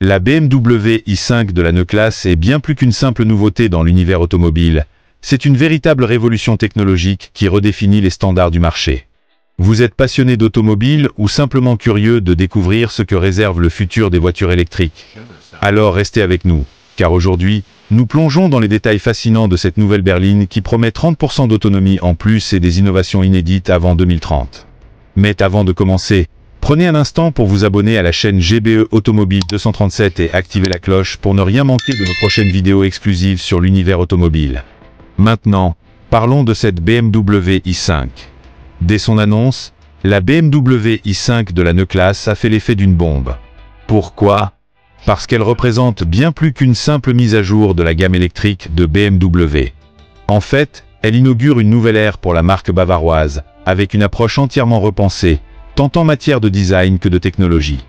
La BMW i5 de la E-Classe est bien plus qu'une simple nouveauté dans l'univers automobile. C'est une véritable révolution technologique qui redéfinit les standards du marché. Vous êtes passionné d'automobile ou simplement curieux de découvrir ce que réserve le futur des voitures électriques? Alors restez avec nous, car aujourd'hui, nous plongeons dans les détails fascinants de cette nouvelle berline qui promet 30% d'autonomie en plus et des innovations inédites avant 2030. Mais avant de commencer, prenez un instant pour vous abonner à la chaîne GBE Automobile 237 et activer la cloche pour ne rien manquer de nos prochaines vidéos exclusives sur l'univers automobile. Maintenant, parlons de cette BMW i5. Dès son annonce, la BMW i5 de la E-Classe a fait l'effet d'une bombe. Pourquoi? Parce qu'elle représente bien plus qu'une simple mise à jour de la gamme électrique de BMW. En fait, elle inaugure une nouvelle ère pour la marque bavaroise, avec une approche entièrement repensée, tant en matière de design que de technologie.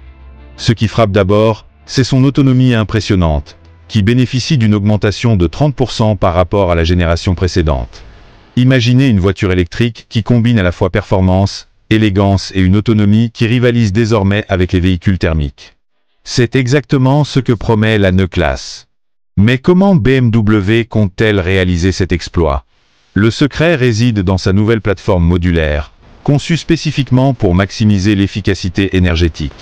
Ce qui frappe d'abord, c'est son autonomie impressionnante, qui bénéficie d'une augmentation de 30% par rapport à la génération précédente. Imaginez une voiture électrique qui combine à la fois performance, élégance et une autonomie qui rivalise désormais avec les véhicules thermiques. C'est exactement ce que promet la E-Classe. Mais comment BMW compte-t-elle réaliser cet exploit? Le secret réside dans sa nouvelle plateforme modulaire, conçue spécifiquement pour maximiser l'efficacité énergétique.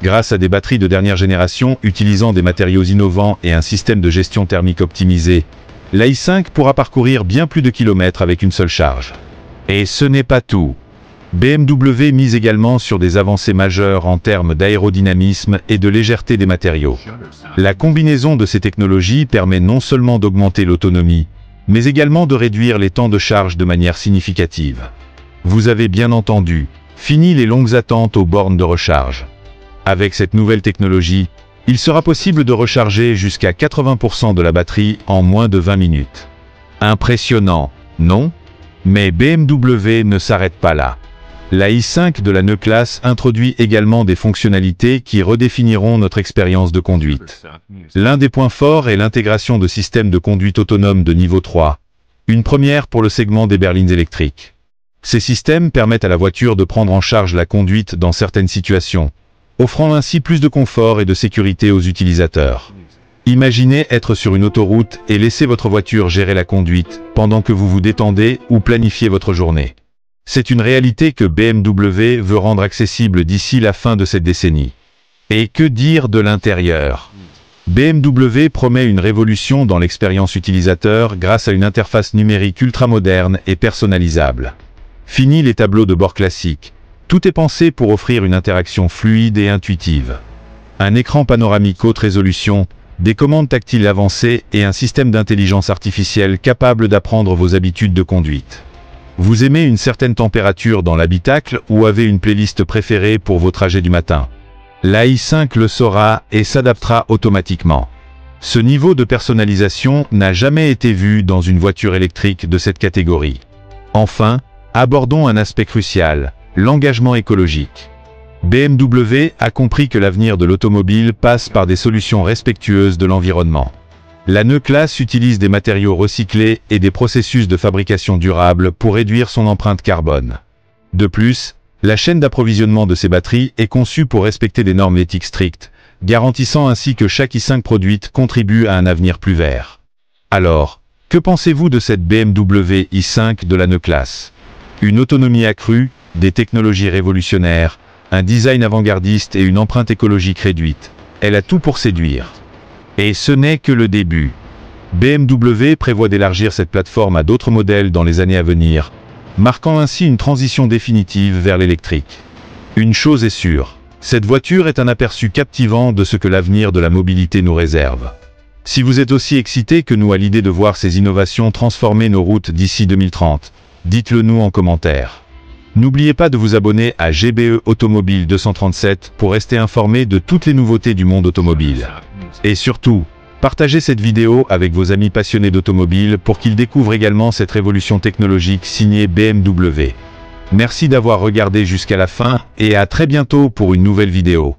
Grâce à des batteries de dernière génération utilisant des matériaux innovants et un système de gestion thermique optimisé, la i5 pourra parcourir bien plus de kilomètres avec une seule charge. Et ce n'est pas tout. BMW mise également sur des avancées majeures en termes d'aérodynamisme et de légèreté des matériaux. La combinaison de ces technologies permet non seulement d'augmenter l'autonomie, mais également de réduire les temps de charge de manière significative. Vous avez bien entendu, fini les longues attentes aux bornes de recharge. Avec cette nouvelle technologie, il sera possible de recharger jusqu'à 80% de la batterie en moins de 20 minutes. Impressionnant, non? Mais BMW ne s'arrête pas là. La i5 de la E-Classe introduit également des fonctionnalités qui redéfiniront notre expérience de conduite. L'un des points forts est l'intégration de systèmes de conduite autonome de niveau 3, une première pour le segment des berlines électriques. Ces systèmes permettent à la voiture de prendre en charge la conduite dans certaines situations, offrant ainsi plus de confort et de sécurité aux utilisateurs. Imaginez être sur une autoroute et laisser votre voiture gérer la conduite, pendant que vous vous détendez ou planifiez votre journée. C'est une réalité que BMW veut rendre accessible d'ici la fin de cette décennie. Et que dire de l'intérieur? BMW promet une révolution dans l'expérience utilisateur grâce à une interface numérique ultramoderne et personnalisable. Fini les tableaux de bord classiques. Tout est pensé pour offrir une interaction fluide et intuitive. Un écran panoramique haute résolution, des commandes tactiles avancées et un système d'intelligence artificielle capable d'apprendre vos habitudes de conduite. Vous aimez une certaine température dans l'habitacle ou avez une playlist préférée pour vos trajets du matin? La i5 le saura et s'adaptera automatiquement. Ce niveau de personnalisation n'a jamais été vu dans une voiture électrique de cette catégorie. Enfin, abordons un aspect crucial. L'engagement écologique. BMW a compris que l'avenir de l'automobile passe par des solutions respectueuses de l'environnement. La E-Classe utilise des matériaux recyclés et des processus de fabrication durables pour réduire son empreinte carbone. De plus, la chaîne d'approvisionnement de ces batteries est conçue pour respecter des normes éthiques strictes, garantissant ainsi que chaque i5 produite contribue à un avenir plus vert. Alors, que pensez-vous de cette BMW i5 de la E-Classe? Une autonomie accrue, des technologies révolutionnaires, un design avant-gardiste et une empreinte écologique réduite. Elle a tout pour séduire. Et ce n'est que le début. BMW prévoit d'élargir cette plateforme à d'autres modèles dans les années à venir, marquant ainsi une transition définitive vers l'électrique. Une chose est sûre, cette voiture est un aperçu captivant de ce que l'avenir de la mobilité nous réserve. Si vous êtes aussi excité que nous à l'idée de voir ces innovations transformer nos routes d'ici 2030, dites-le nous en commentaire. N'oubliez pas de vous abonner à GBE Automobile 237 pour rester informé de toutes les nouveautés du monde automobile. Et surtout, partagez cette vidéo avec vos amis passionnés d'automobile pour qu'ils découvrent également cette révolution technologique signée BMW. Merci d'avoir regardé jusqu'à la fin et à très bientôt pour une nouvelle vidéo.